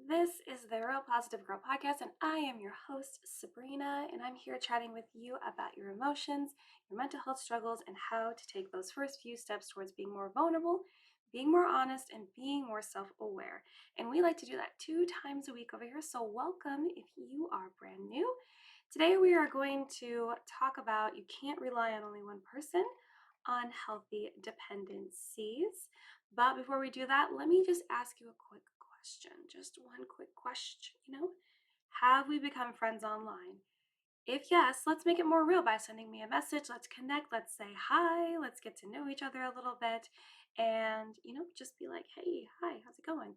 This is the Real Positive Girl podcast, and I am your host, Sabrina, and I'm here chatting with you about your emotions, your mental health struggles, and how to take those first few steps towards being more vulnerable, being more honest, and being more self-aware. And we like to do that 2 times a week over here, so welcome if you are brand new. Today we are going to talk about you can't rely on only one person, unhealthy dependencies. But before we do that, let me just ask you a quick question. Just one quick question, Have we become friends online? If yes, let's make it more real by sending me a message. Let's connect. Let's say hi. Let's get to know each other a little bit. And, just be like, hey, hi, how's it going?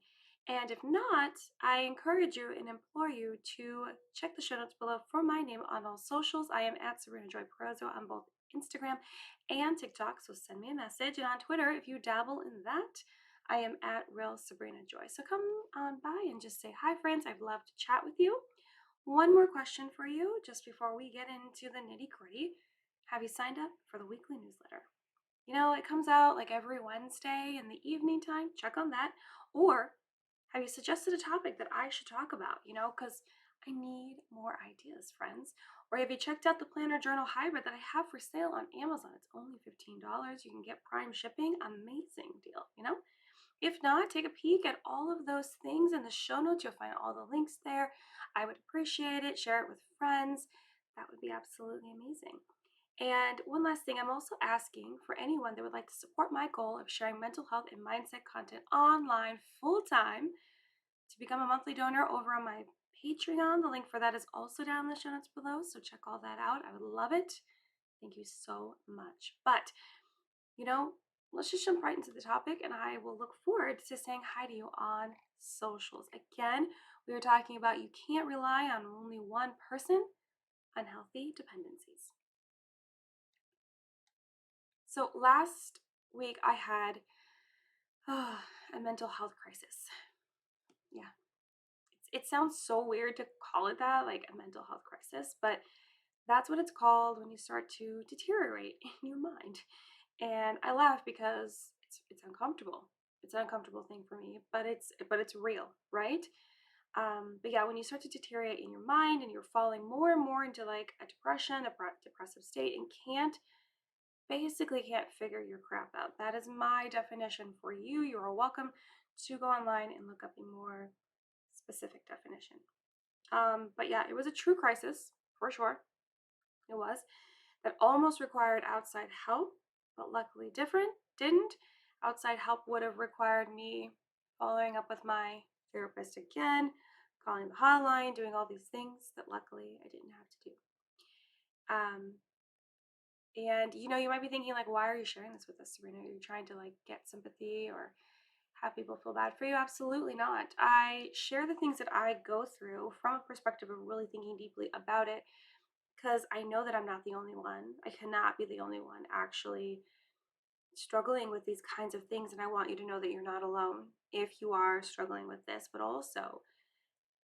And if not, I encourage you and implore you to check the show notes below for my name on all socials. I am at Sabrina Joy Perozzo on both Instagram and TikTok. So send me a message. And on Twitter, if you dabble in that, I am at Real Sabrina Joy. So come on by and just say hi, friends. I'd love to chat with you. One more question for you just before we get into the nitty gritty. Have you signed up for the weekly newsletter? It comes out like every Wednesday in the evening time. Check on that. Or have you suggested a topic that I should talk about? Because I need more ideas, friends. Or have you checked out the Planner Journal Hybrid that I have for sale on Amazon? It's only $15. You can get Prime shipping. Amazing deal. If not, take a peek at all of those things in the show notes. You'll find all the links there. I would appreciate it. Share it with friends. That would be absolutely amazing. And one last thing, I'm also asking for anyone that would like to support my goal of sharing mental health and mindset content online full time to become a monthly donor over on my Patreon. The link for that is also down in the show notes below. So check all that out. I would love it. Thank you so much. But, let's just jump right into the topic, and I will look forward to saying hi to you on socials. Again, we are talking about you can't rely on only one person, unhealthy dependencies. So last week I had a mental health crisis. Yeah, it sounds so weird to call it that, like a mental health crisis, but that's what it's called when you start to deteriorate in your mind. And I laugh because it's uncomfortable. It's an uncomfortable thing for me, but it's real, right? But yeah, when you start to deteriorate in your mind and you're falling more and more into like a depression, depressive state, and basically can't figure your crap out. That is my definition for you. You are welcome to go online and look up a more specific definition. But yeah, it was a true crisis for sure. It was that almost required outside help, but luckily didn't. Outside help would have required me following up with my therapist again, calling the hotline, doing all these things that luckily I didn't have to do. And you might be thinking like, why are you sharing this with us, Sabrina? Are you trying to like get sympathy or have people feel bad for you? Absolutely not. I share the things that I go through from a perspective of really thinking deeply about it because I know that I'm not the only one. I cannot be the only one actually struggling with these kinds of things. And I want you to know that you're not alone if you are struggling with this, but also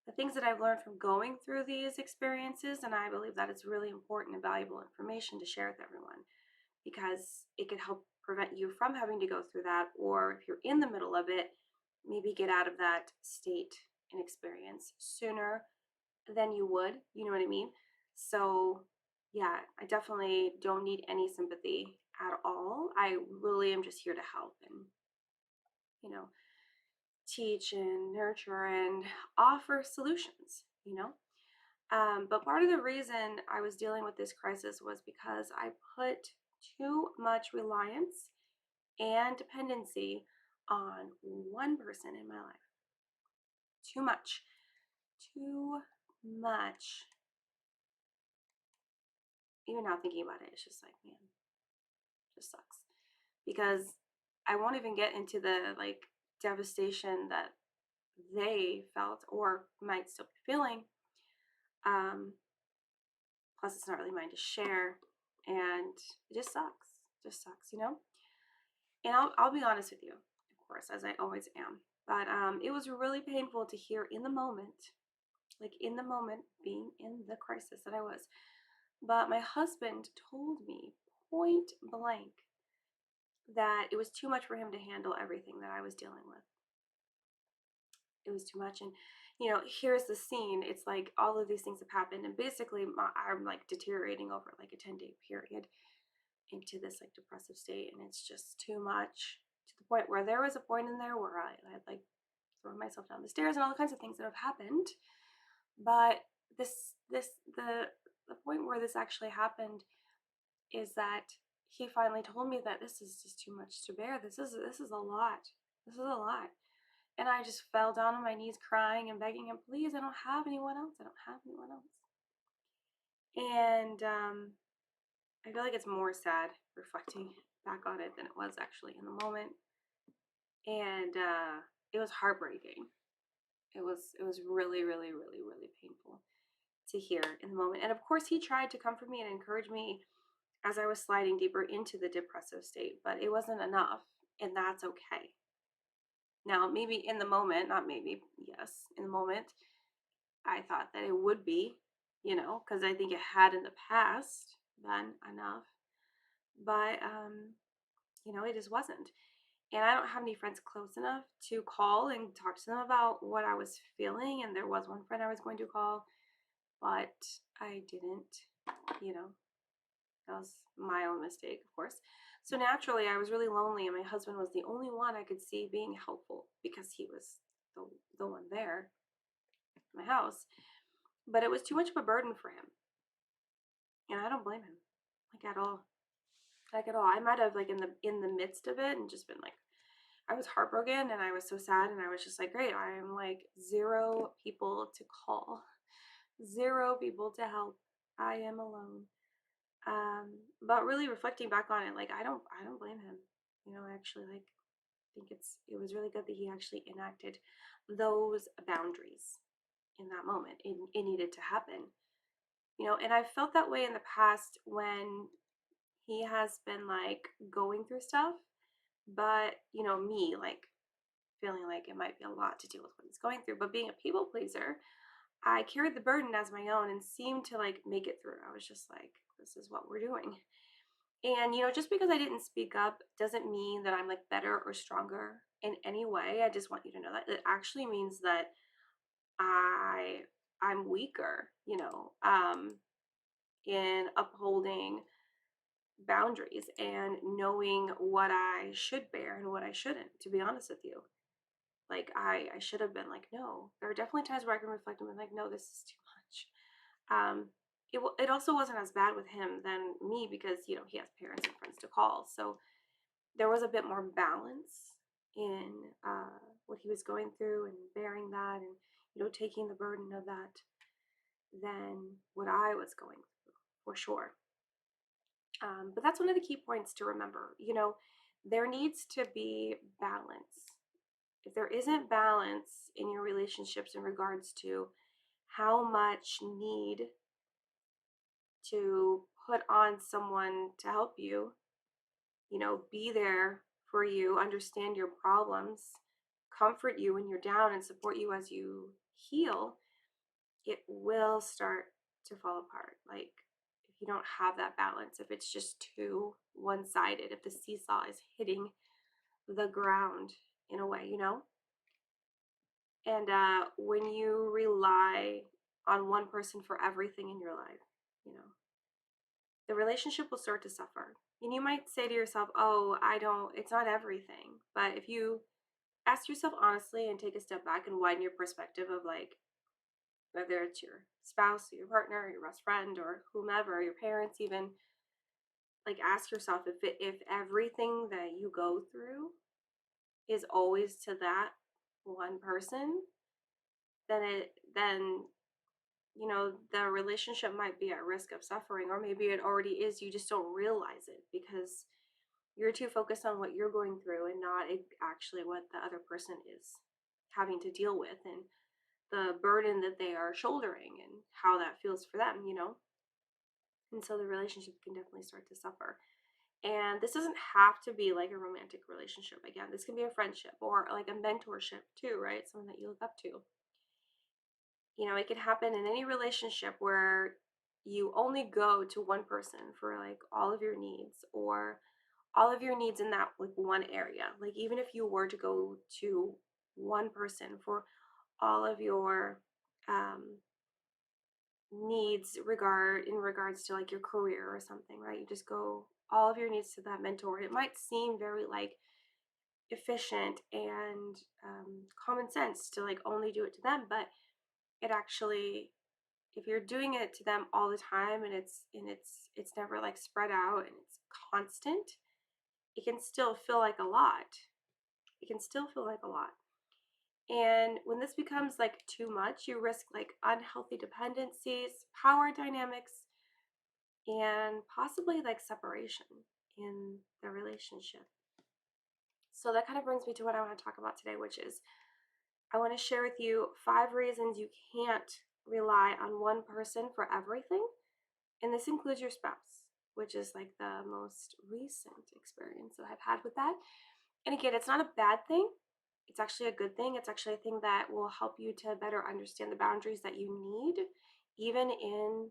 the things that I've learned from going through these experiences. And I believe that it's really important and valuable information to share with everyone because it could help prevent you from having to go through that. Or if you're in the middle of it, maybe get out of that state and experience sooner than you would. You know what I mean? So, yeah, I definitely don't need any sympathy at all. I really am just here to help and, teach and nurture and offer solutions. But part of the reason I was dealing with this crisis was because I put too much reliance and dependency on one person in my life. Too much. Too much. Even now thinking about it, it's just like, man, it just sucks. Because I won't even get into the like devastation that they felt or might still be feeling. Plus it's not really mine to share. And it just sucks. Just sucks. And I'll be honest with you, of course, as I always am. But it was really painful to hear in the moment, being in the crisis that I was. But my husband told me point blank that it was too much for him to handle everything that I was dealing with. It was too much. And, here's the scene. It's like all of these things have happened, and basically, I'm like deteriorating over like a 10-day period into this like depressive state, and it's just too much to the point where there was a point in there where I like thrown myself down the stairs and all kinds of things that have happened. But the point where this actually happened is that he finally told me that this is just too much to bear. This is a lot. This is a lot. And I just fell down on my knees crying and begging him, please, I don't have anyone else. I don't have anyone else. And I feel like it's more sad reflecting back on it than it was actually in the moment. And it was heartbreaking. It was really, really, really, really painful to hear in the moment. And of course, he tried to comfort me and encourage me as I was sliding deeper into the depressive state, but it wasn't enough, and that's okay. Now, maybe in the moment, not maybe, yes, in the moment, I thought that it would be, because I think it had in the past been enough, but it just wasn't. And I don't have any friends close enough to call and talk to them about what I was feeling. And there was one friend I was going to call, but I didn't, you know, that was my own mistake, of course. So naturally, I was really lonely, and my husband was the only one I could see being helpful because he was the one there in my house. But it was too much of a burden for him, and I don't blame him, like at all, like at all. I might have like in the midst of it and just been like, I was heartbroken and I was so sad, and I was just like, great, I am like zero people to call, zero people to help. I am alone. But really reflecting back on it, like I don't blame him. I actually like think it was really good that he actually enacted those boundaries in that moment. It needed to happen. And I've felt that way in the past when he has been like going through stuff, but me like feeling like it might be a lot to deal with what he's going through. But being a people pleaser, I carried the burden as my own and seemed to like make it through. I was just like, this is what we're doing. And just because I didn't speak up doesn't mean that I'm like better or stronger in any way. I just want you to know that it actually means that I I'm weaker, in upholding boundaries and knowing what I should bear and what I shouldn't, to be honest with you. Like I should have been like, no. There are definitely times where I can reflect and be like, no, this is too much. It also wasn't as bad with him than me because he has parents and friends to call, so there was a bit more balance in what he was going through and bearing that, and taking the burden of that than what I was going through, for sure. But that's one of the key points to remember. There needs to be balance. If there isn't balance in your relationships in regards to how much need to put on someone to help you, be there for you, understand your problems, comfort you when you're down, and support you as you heal, it will start to fall apart. Like, if you don't have that balance, if it's just too one sided, if the seesaw is hitting the ground in a way, and when you rely on one person for everything in your life, you know, the relationship will start to suffer. And you might say to yourself, oh, it's not everything. But if you ask yourself honestly and take a step back and widen your perspective of like, whether it's your spouse, or your partner, or your best friend, or whomever, your parents even, like ask yourself if everything that you go through is always to that one person, then the relationship might be at risk of suffering, or maybe it already is. You just don't realize it because you're too focused on what you're going through and not actually what the other person is having to deal with, and the burden that they are shouldering and how that feels for them. And so the relationship can definitely start to suffer. And this doesn't have to be like a romantic relationship. Again, this can be a friendship or like a mentorship too, right? Someone that you look up to. It can happen in any relationship where you only go to one person for like all of your needs, or all of your needs in that like one area. Like even if you were to go to one person for all of your needs in regards to like your career or something, right? You just go all of your needs to that mentor. It might seem very like efficient and common sense to like only do it to them, but it actually, if you're doing it to them all the time and it's never like spread out and it's constant, it can still feel like a lot. It can still feel like a lot. And when this becomes like too much, you risk like unhealthy dependencies, power dynamics, and possibly like separation in the relationship. So that kind of brings me to what I want to talk about today, which is I want to share with you 5 reasons you can't rely on one person for everything. And this includes your spouse, which is like the most recent experience that I've had with that. And again, it's not a bad thing. It's actually a good thing. It's actually a thing that will help you to better understand the boundaries that you need, even in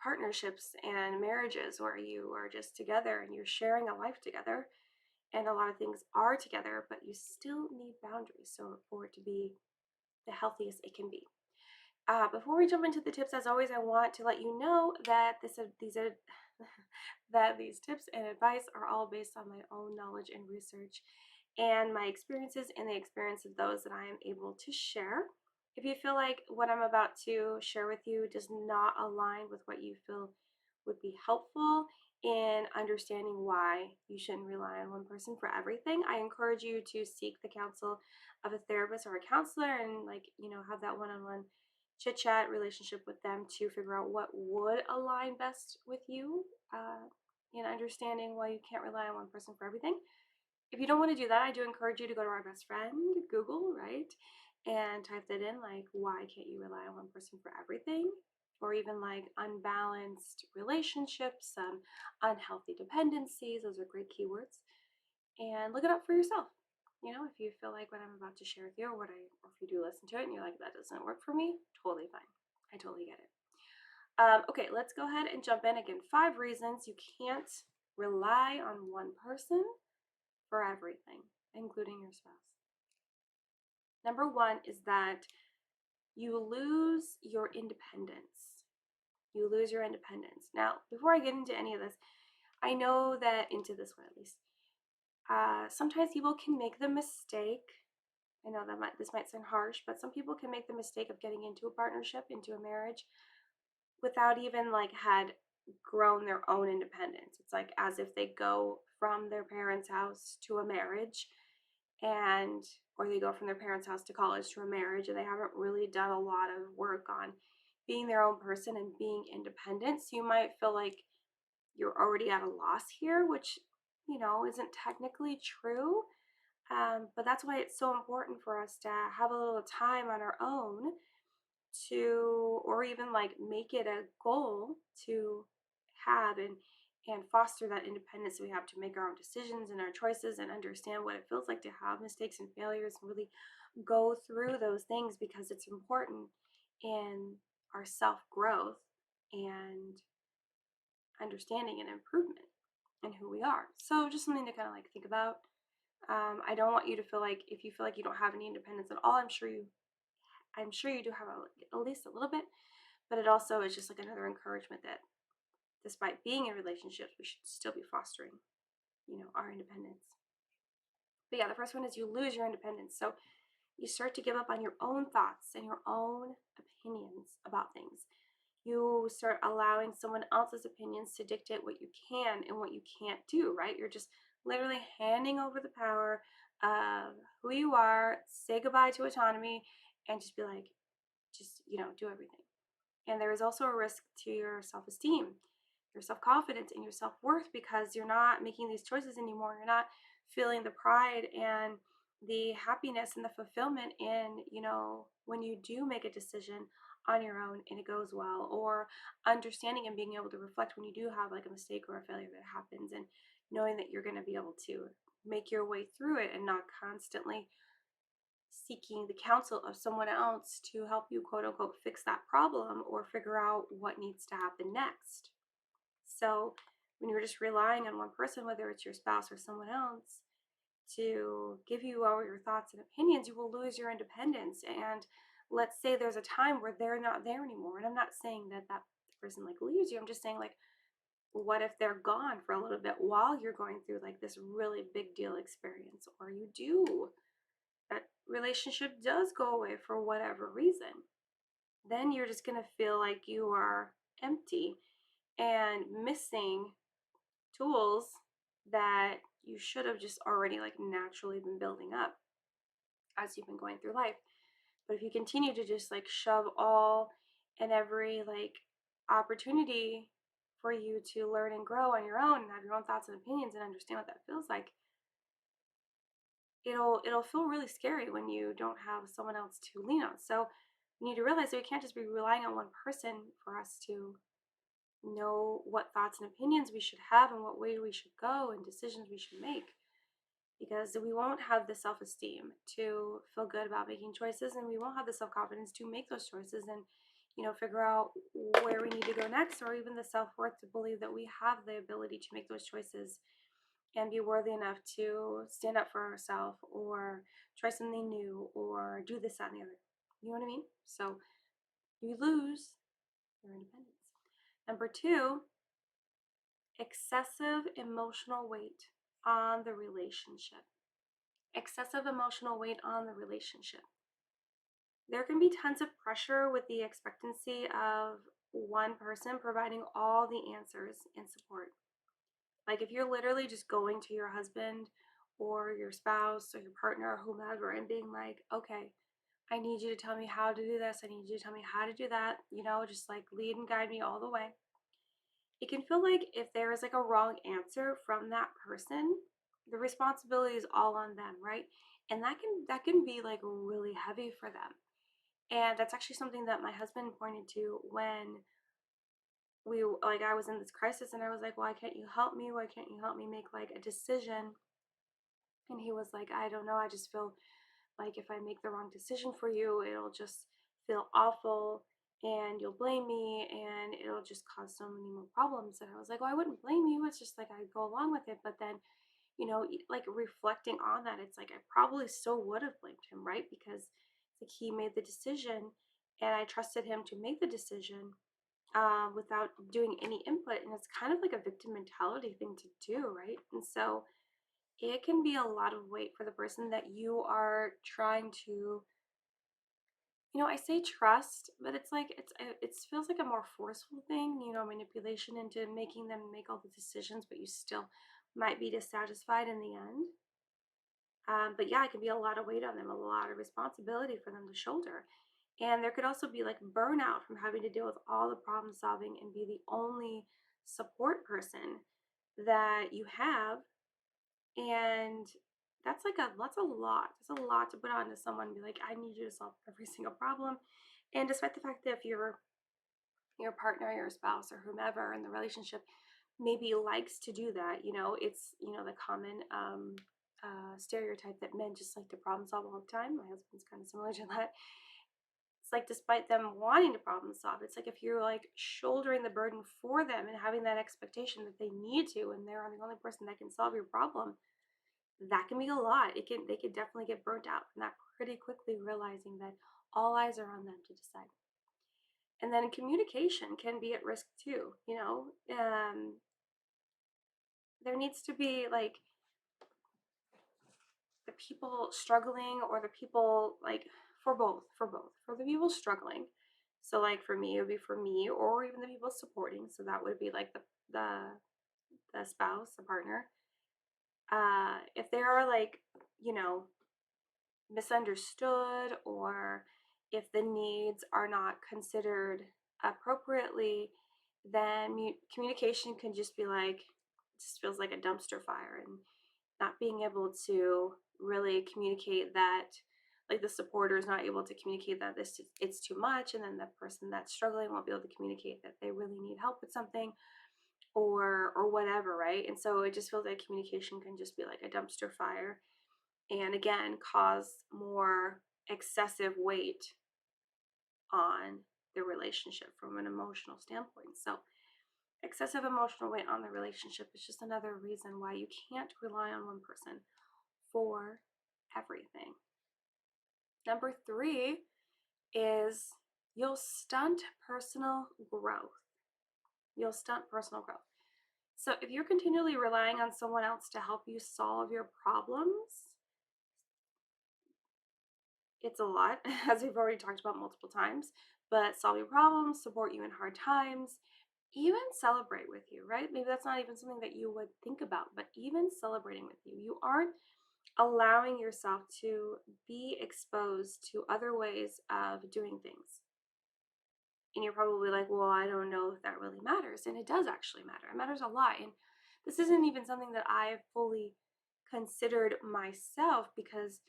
partnerships and marriages where you are just together and you're sharing a life together and a lot of things are together, but you still need boundaries so for it to be the healthiest it can be. Before we jump into the tips, as always, I want to let you know that that these tips and advice are all based on my own knowledge and research and my experiences and the experience of those that I am able to share. If you feel like what I'm about to share with you does not align with what you feel would be helpful in understanding why you shouldn't rely on one person for everything, I encourage you to seek the counsel of a therapist or a counselor and have that one-on-one chit chat relationship with them to figure out what would align best with you in understanding why you can't rely on one person for everything. If you don't want to do that, I do encourage you to go to our best friend, Google, right? And type that in, like, why can't you rely on one person for everything? Or even like unbalanced relationships, unhealthy dependencies. Those are great keywords. And look it up for yourself. If you feel like what I'm about to share with you, or if you do listen to it and you're like, that doesn't work for me, totally fine. I totally get it. Okay, let's go ahead and jump in. Again, 5 reasons you can't rely on one person for everything, including your spouse. Number 1 is that you lose your independence. You lose your independence. Now, before I get into any of this, I know that into this one at least, sometimes people can make the mistake. I know that this might sound harsh, but some people can make the mistake of getting into a partnership, into a marriage, without even like had grown their own independence. It's like as if they go from their parents' house to a marriage or they go from their parents' house to college to a marriage, and they haven't really done a lot of work on being their own person and being independent. So you might feel like you're already at a loss here, which isn't technically true. But that's why it's so important for us to have a little time on our own or even like make it a goal to have and foster that independence that we have to make our own decisions and our choices and understand what it feels like to have mistakes and failures and really go through those things, because it's important in our self-growth and understanding and improvement in who we are. So just something to kind of like think about. I don't want you to feel like, if you feel like you don't have any independence at all, I'm sure you do have at least a little bit, but it also is just like another encouragement that despite being in relationships, we should still be fostering, our independence. But yeah, the first one is you lose your independence. So you start to give up on your own thoughts and your own opinions about things. You start allowing someone else's opinions to dictate what you can and what you can't do, right? You're just literally handing over the power of who you are, say goodbye to autonomy, and just be like, do everything. And there is also a risk to your self-esteem, your self-confidence, and your self-worth, because you're not making these choices anymore. You're not feeling the pride and the happiness and the fulfillment in, when you do make a decision on your own and it goes well, or understanding and being able to reflect when you do have like a mistake or a failure that happens, and knowing that you're going to be able to make your way through it and not constantly seeking the counsel of someone else to help you, quote unquote, fix that problem or figure out what needs to happen next. So when you're just relying on one person, whether it's your spouse or someone else, to give you all your thoughts and opinions, you will lose your independence. And let's say there's a time where they're not there anymore. And I'm not saying that that person like leaves you. I'm just saying, like, what if they're gone for a little bit while you're going through like this really big deal experience, or you do, that relationship does go away for whatever reason? Then you're just going to feel like you are empty and missing tools that you should have just already like naturally been building up as you've been going through life. But if you continue to just like shove all and every like opportunity for you to learn and grow on your own and have your own thoughts and opinions and understand what that feels like, it'll feel really scary when you don't have someone else to lean on. So you need to realize that we can't just be relying on one person for us to know what thoughts and opinions we should have and what way we should go and decisions we should make, because we won't have the self-esteem to feel good about making choices, and we won't have the self-confidence to make those choices and figure out where we need to go next, or even the self-worth to believe that we have the ability to make those choices and be worthy enough to stand up for ourselves or try something new or do this, that, and the other. You know what I mean? So you lose your independence. Number two, excessive emotional weight on the relationship. Excessive emotional weight on the relationship. There can be tons of pressure with the expectancy of one person providing all the answers and support. Like if you're literally just going to your husband or your spouse or your partner or whomever and being like, okay, I need you to tell me how to do this. I need you to tell me how to do that. Just like lead and guide me all the way. It can feel like if there is like a wrong answer from that person, the responsibility is all on them, right? And that can be like really heavy for them. And that's actually something that my husband pointed to when I was in this crisis, and I was like, why can't you help me? Why can't you help me make like a decision? And he was like, I don't know. I just feel like if I make the wrong decision for you, it'll just feel awful and you'll blame me and it'll just cause so many more problems. And I was like, well, I wouldn't blame you. It's just like I go along with it. But then, like reflecting on that, it's like I probably still would have blamed him, right? Because like he made the decision and I trusted him to make the decision without doing any input. And it's kind of like a victim mentality thing to do, right? And so it can be a lot of weight for the person that you are trying to, I say trust, but it's like it feels like a more forceful thing, manipulation into making them make all the decisions, but you still might be dissatisfied in the end. But yeah, it can be a lot of weight on them, a lot of responsibility for them to shoulder. And there could also be like burnout from having to deal with all the problem solving and be the only support person that you have. And that's a lot. It's a lot to put on to someone and be like, I need you to solve every single problem. And despite the fact that if your partner, your spouse, or whomever in the relationship maybe likes to do that, it's the common stereotype that men just like to problem solve all the time. My husband's kind of similar to that. It's like despite them wanting to problem solve, it's like if you're like shouldering the burden for them and having that expectation that they need to, and they're the only person that can solve your problem, that can be a lot. They could definitely get burnt out from that pretty quickly, realizing that all eyes are on them to decide. And then communication can be at risk too. There needs to be like the people struggling or the people like for the people struggling. So like for me, it would be for me, or even the people supporting. So that would be like the spouse, the partner. If they are like, you know, misunderstood, or if the needs are not considered appropriately, then communication can just be like, just feels like a dumpster fire, and not being able to really communicate that, like the supporter is not able to communicate that it's too much, and then the person that's struggling won't be able to communicate that they really need help with something, or whatever, right? And so it just feels like communication can just be like a dumpster fire, and again cause more excessive weight on the relationship from an emotional standpoint. So excessive emotional weight on the relationship is just another reason why you can't rely on one person for everything. Number 3 is you'll stunt personal growth. You'll stunt personal growth. So if you're continually relying on someone else to help you solve your problems, it's a lot, as we've already talked about multiple times, but solve your problems, support you in hard times, even celebrate with you, right? Maybe that's not even something that you would think about, but even celebrating with you, you aren't allowing yourself to be exposed to other ways of doing things. And you're probably like, well, I don't know if that really matters. And it does actually matter. It matters a lot. And this isn't even something that I've fully considered myself, because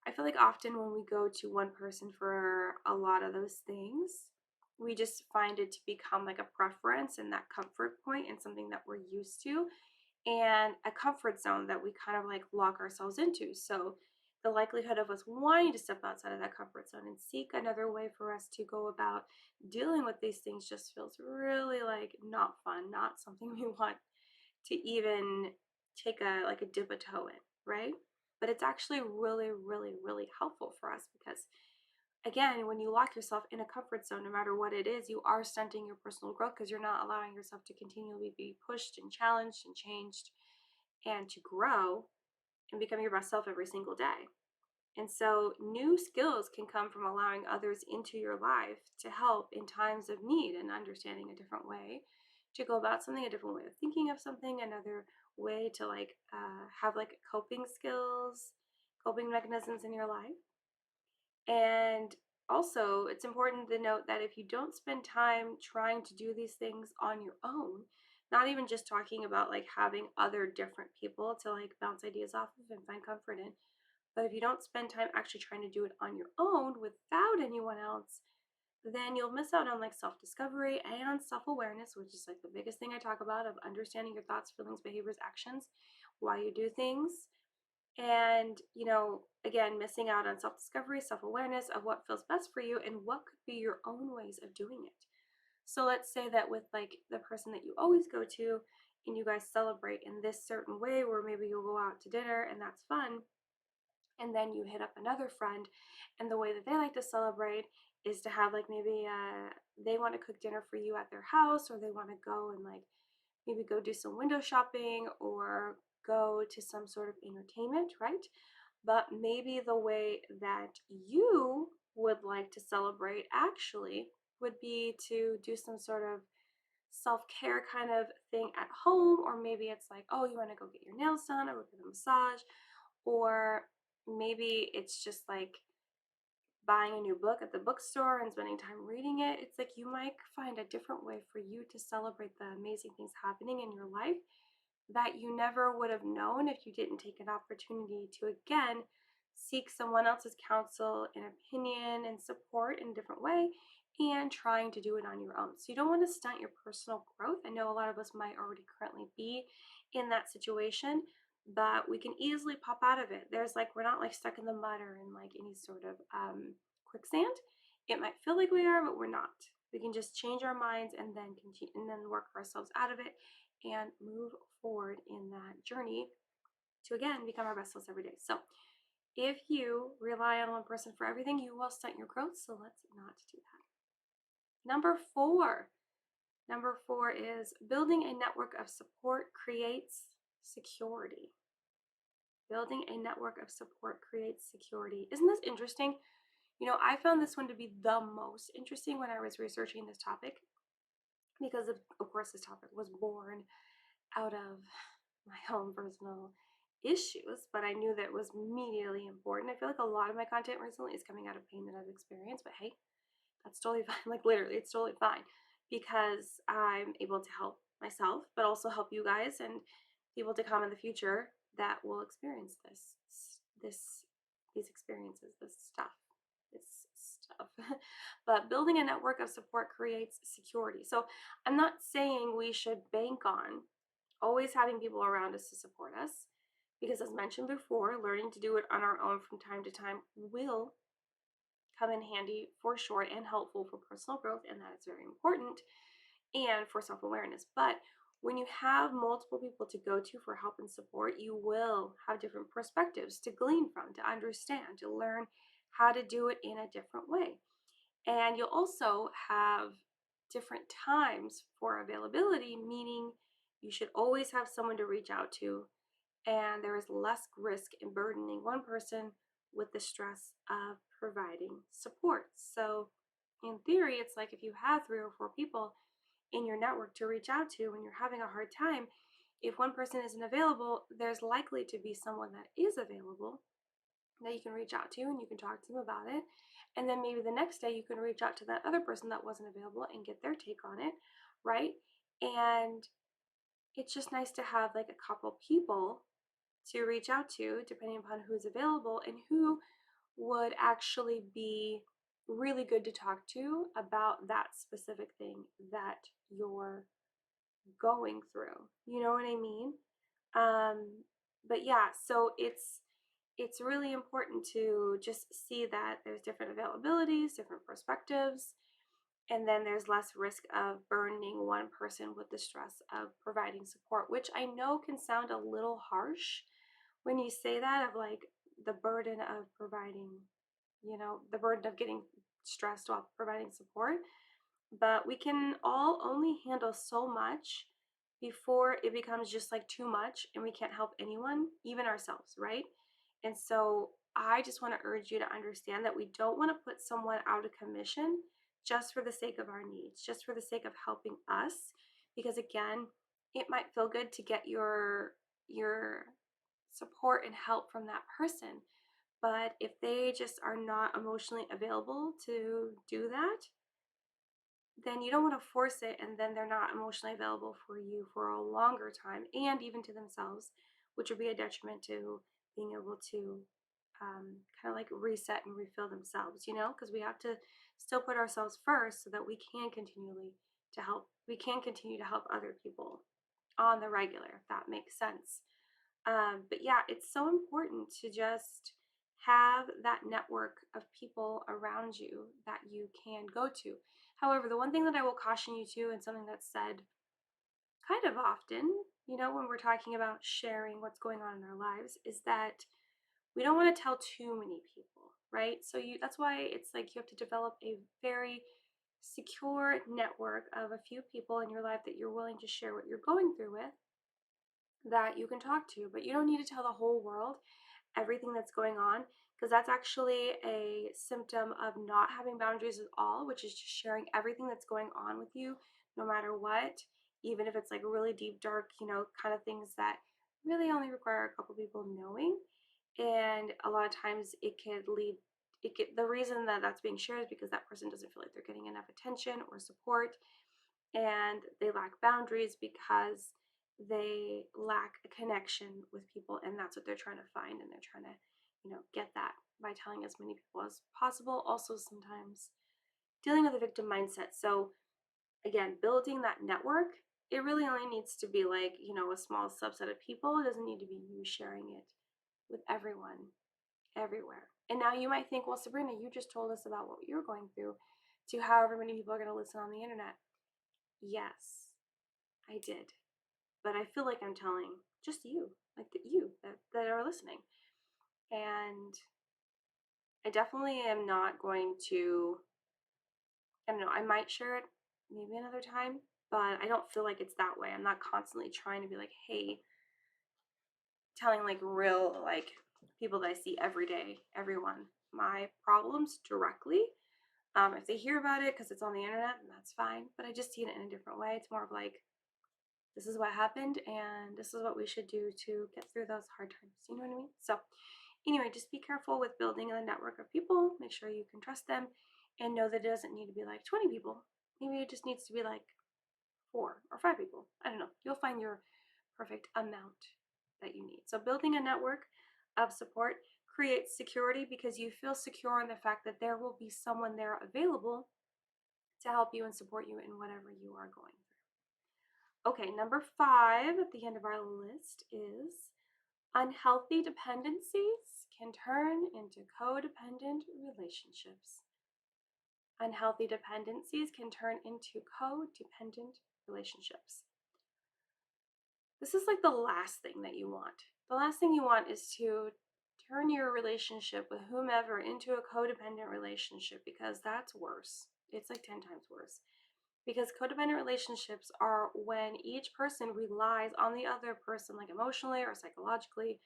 I feel like often when we go to one person for a lot of those things, we just find it to become like a preference and that comfort point and something that we're used to, and a comfort zone that we kind of like lock ourselves into. So the likelihood of us wanting to step outside of that comfort zone and seek another way for us to go about dealing with these things just feels really like not fun, not something we want to even take a dip a toe in, right? But it's actually really, really, really helpful for us, because again, when you lock yourself in a comfort zone, no matter what it is, you are stunting your personal growth, because you're not allowing yourself to continually be pushed and challenged and changed and to grow and become your best self every single day. And so new skills can come from allowing others into your life to help in times of need and understanding a different way to go about something, a different way of thinking of something, another way to have like coping skills, coping mechanisms in your life. And also, it's important to note that if you don't spend time trying to do these things on your own, not even just talking about like having other different people to like bounce ideas off of and find comfort in, but if you don't spend time actually trying to do it on your own without anyone else, then you'll miss out on like self-discovery and self-awareness, which is like the biggest thing I talk about, of understanding your thoughts, feelings, behaviors, actions, why you do things. And, again, missing out on self-discovery, self-awareness of what feels best for you and what could be your own ways of doing it. So let's say that with like the person that you always go to and you guys celebrate in this certain way, where maybe you'll go out to dinner and that's fun, and then you hit up another friend, and the way that they like to celebrate is to have like maybe they want to cook dinner for you at their house, or they want to go and like maybe go do some window shopping or go to some sort of entertainment, right? But maybe the way that you would like to celebrate actually would be to do some sort of self-care kind of thing at home, or maybe it's like, oh, you want to go get your nails done or go get a massage, or maybe it's just like buying a new book at the bookstore and spending time reading it. It's like you might find a different way for you to celebrate the amazing things happening in your life that you never would have known if you didn't take an opportunity to, again, seek someone else's counsel and opinion and support in a different way, and trying to do it on your own. So you don't want to stunt your personal growth. I know a lot of us might already currently be in that situation, but we can easily pop out of it. There's like, we're not like stuck in the mud or in like any sort of quicksand. It might feel like we are, but we're not. We can just change our minds and then continue and then work ourselves out of it and move forward in that journey to, again, become our best selves every day. So if you rely on one person for everything, you will stunt your growth. So let's not do that. Number four is building a network of support creates security. Building a network of support creates security. Isn't this interesting? I found this one to be the most interesting when I was researching this topic, because of course this topic was born out of my own personal issues, but I knew that it was immediately important. I feel like a lot of my content recently is coming out of pain that I've experienced, but hey, that's totally fine. Like literally, it's totally fine, because I'm able to help myself, but also help you guys and people to come in the future that will experience these experiences, this stuff. But building a network of support creates security. So I'm not saying we should bank on always having people around us to support us, because as mentioned before, learning to do it on our own from time to time will come in handy for sure and helpful for personal growth, and that is very important, and for self-awareness. But When you have multiple people to go to for help and support, you will have different perspectives to glean from, to understand, to learn how to do it in a different way. And you'll also have different times for availability, meaning you should always have someone to reach out to, and there is less risk in burdening one person with the stress of providing support. So, in theory, it's like if you have 3 or 4 people in your network to reach out to when you're having a hard time, if one person isn't available, there's likely to be someone that is available that you can reach out to and you can talk to them about it. And then maybe the next day you can reach out to that other person that wasn't available and get their take on it, right? And it's just nice to have like a couple people to reach out to, depending upon who's available and who would actually be really good to talk to about that specific thing that you're going through. You know what I mean? Um, but yeah, so it's really important to just see that there's different availabilities, different perspectives, and then there's less risk of burdening one person with the stress of providing support, which I know can sound a little harsh when you say that, of like the burden of providing, the burden of getting stressed while providing support. But we can all only handle so much before it becomes just like too much and we can't help anyone, even ourselves, right? And so I just want to urge you to understand that we don't want to put someone out of commission just for the sake of our needs, just for the sake of helping us. Because again, it might feel good to get your support and help from that person. But if they just are not emotionally available to do that, then you don't want to force it, and then they're not emotionally available for you for a longer time and even to themselves, which would be a detriment to being able to kind of like reset and refill themselves, because we have to still put ourselves first so that we can continue to help other people on the regular, if that makes sense. But yeah, it's so important to just have that network of people around you that you can go to. However, the one thing that I will caution you to, and something that's said kind of often, when we're talking about sharing what's going on in our lives, is that we don't want to tell too many people, right? So that's why it's like you have to develop a very secure network of a few people in your life that you're willing to share what you're going through with, that you can talk to, but you don't need to tell the whole world everything that's going on, because that's actually a symptom of not having boundaries at all, which is just sharing everything that's going on with you, no matter what, even if it's like really deep, dark, kind of things that really only require a couple people knowing. And a lot of times the reason that that's being shared is because that person doesn't feel like they're getting enough attention or support, and they lack boundaries because they lack a connection with people, and that's what they're trying to find, and they're trying to get that by telling as many people as possible. Also, sometimes dealing with a victim mindset. So again, building that network, it really only needs to be like a small subset of people. It doesn't need to be you sharing it with everyone everywhere. And now you might think, well, Sabrina, you just told us about what you're going through to however many people are going to listen on the internet. Yes, I did. But I feel like I'm telling just you, like you that are listening. And I definitely am not going to, I don't know, I might share it maybe another time, but I don't feel like it's that way. I'm not constantly trying to be like, hey, telling like real, like people that I see every day, everyone, my problems directly. If they hear about it because it's on the internet, then that's fine. But I just see it in a different way. It's more of like, this is what happened and this is what we should do to get through those hard times. You know what I mean? So anyway, just be careful with building a network of people. Make sure you can trust them and know that it doesn't need to be like 20 people. Maybe it just needs to be like 4 or 5 people. I don't know. You'll find your perfect amount that you need. So building a network of support creates security because you feel secure in the fact that there will be someone there available to help you and support you in whatever you are going through. Okay, number 5 at the end of our list is unhealthy dependencies can turn into codependent relationships. Unhealthy dependencies can turn into codependent relationships. this is like the last thing that you want. The last thing you want is to turn your relationship with whomever into a codependent relationship, because that's worse. It's like 10 times worse. Because codependent relationships are when each person relies on the other person, like emotionally or psychologically,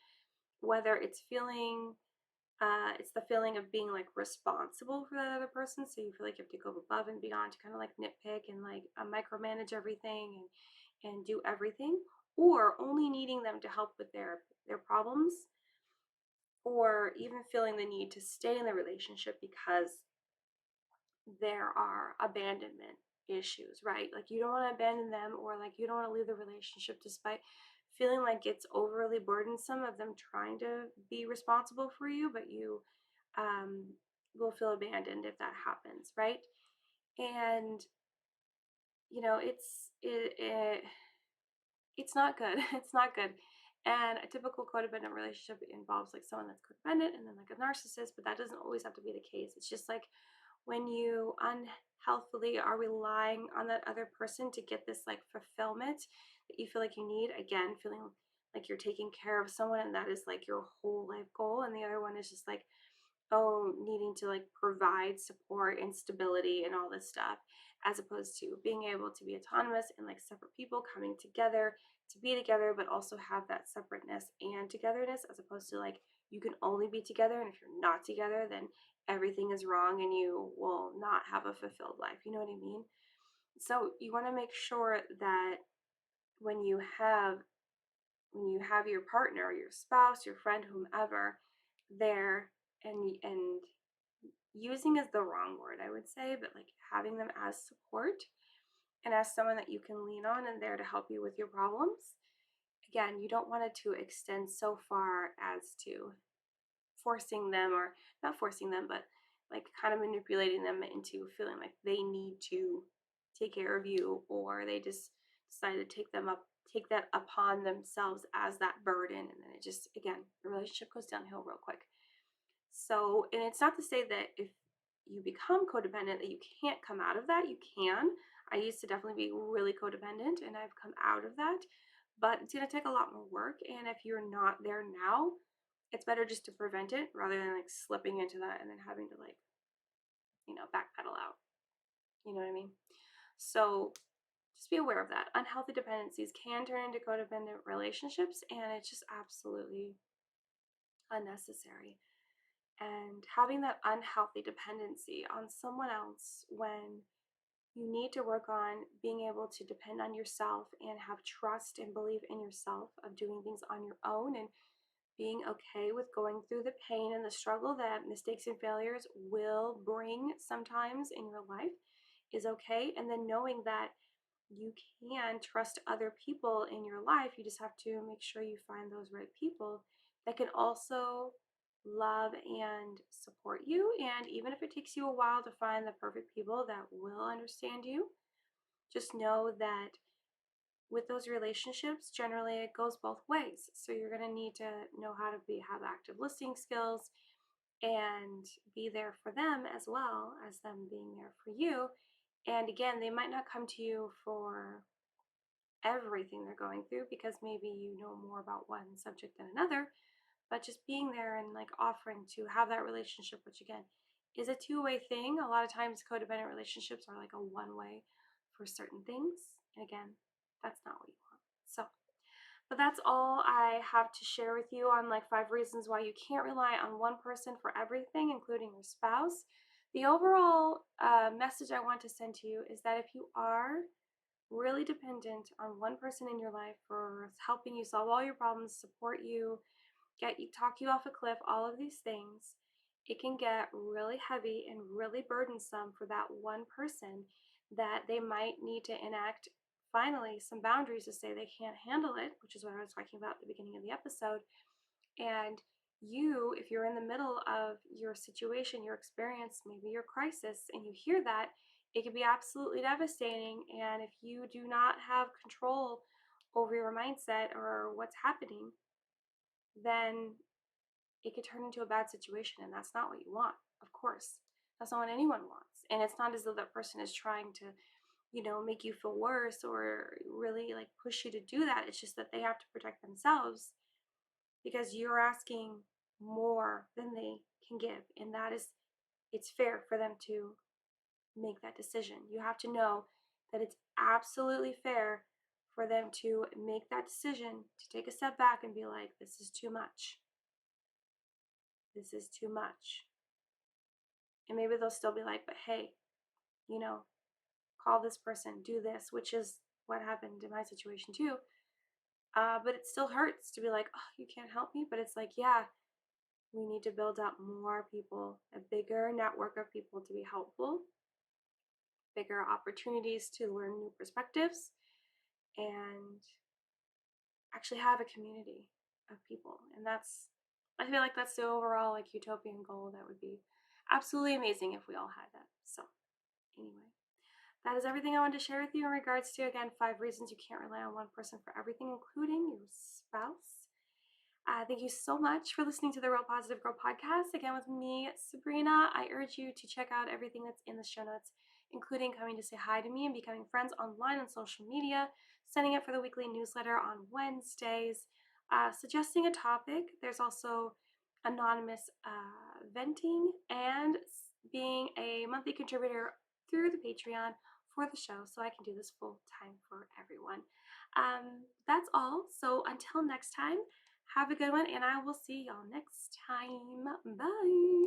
whether it's the feeling of being like responsible for that other person. So you feel like you have to go above and beyond to kind of like nitpick and like micromanage everything and do everything, or only needing them to help with their problems, or even feeling the need to stay in the relationship because there are abandonment issues, right? Like you don't want to abandon them, or like you don't want to leave the relationship despite feeling like it's overly burdensome of them trying to be responsible for you, but you um, will feel abandoned if that happens, right? And you know, it's not good. It's not good. And a typical codependent relationship involves like someone that's codependent and then like a narcissist, but that doesn't always have to be the case. It's just like when you unhealthily are relying on that other person to get this like fulfillment that you feel like you need, again, feeling like you're taking care of someone and that is like your whole life goal, and the other one is just like, oh, needing to like provide support and stability and all this stuff, as opposed to being able to be autonomous and like separate people coming together to be together, but also have that separateness and togetherness, as opposed to like you can only be together, and if you're not together, then everything is wrong and you will not have a fulfilled life. You know what I mean? So you want to make sure that when you have your partner, your spouse, your friend, whomever there, and using is the wrong word, I would say, but like having them as support and as someone that you can lean on and there to help you with your problems. Again, you don't want it to extend so far as to forcing them, or not forcing them, but like kind of manipulating them into feeling like they need to take care of you, or they just decide to take that upon themselves as that burden, and then it just, again, the relationship goes downhill real quick. So, and it's not to say that if you become codependent that you can't come out of that. You can. I used to definitely be really codependent and I've come out of that, but it's going to take a lot more work. And if you're not there now, it's better just to prevent it rather than like slipping into that and then having to like, backpedal out. You know what I mean? So just be aware of that. Unhealthy dependencies can turn into codependent relationships, and it's just absolutely unnecessary. And having that unhealthy dependency on someone else when you need to work on being able to depend on yourself and have trust and believe in yourself of doing things on your own, and being okay with going through the pain and the struggle that mistakes and failures will bring sometimes in your life is okay. And then knowing that you can trust other people in your life. You just have to make sure you find those right people that can also love and support you. And even if it takes you a while to find the perfect people that will understand you, just know that with those relationships, generally it goes both ways. So you're going to need to know how to have active listening skills and be there for them as well as them being there for you. And again, they might not come to you for everything they're going through because maybe you know more about one subject than another, but just being there and like offering to have that relationship, which again is a two-way thing. A lot of times codependent relationships are like a one-way for certain things, and again, that's not what you want. So, but that's all I have to share with you on like 5 reasons why you can't rely on one person for everything, including your spouse. The overall message I want to send to you is that if you are really dependent on one person in your life for helping you solve all your problems, support you, talk you off a cliff, all of these things, it can get really heavy and really burdensome for that one person, that they might need to enact finally some boundaries to say they can't handle it, which is what I was talking about at the beginning of the episode. And you, if you're in the middle of your situation, your experience, maybe your crisis, and you hear that, it can be absolutely devastating. And if you do not have control over your mindset or what's happening, then it could turn into a bad situation. And that's not what you want, of course. That's not what anyone wants. And it's not as though that person is trying to make you feel worse or really like push you to do that. It's just that they have to protect themselves because you're asking more than they can give. And it's fair for them to make that decision. You have to know that it's absolutely fair for them to make that decision, to take a step back and be like, this is too much. This is too much. And maybe they'll still be like, but hey, you know, call this person, do this, which is what happened in my situation too. But it still hurts to be like, oh, you can't help me. But it's like, yeah, we need to build up more people, a bigger network of people to be helpful, bigger opportunities to learn new perspectives, and actually have a community of people. And I feel like that's the overall like utopian goal that would be absolutely amazing if we all had that. So, anyway. That is everything I wanted to share with you in regards to, again, 5 reasons you can't rely on one person for everything, including your spouse. Thank you so much for listening to the Real Positive Girl podcast. Again, with me, Sabrina. I urge you to check out everything that's in the show notes, including coming to say hi to me and becoming friends online on social media, signing up for the weekly newsletter on Wednesdays, suggesting a topic. There's also anonymous venting and being a monthly contributor through the Patreon for the show so I can do this full time for everyone. That's all. So until next time, have a good one, and I will see y'all next time. Bye.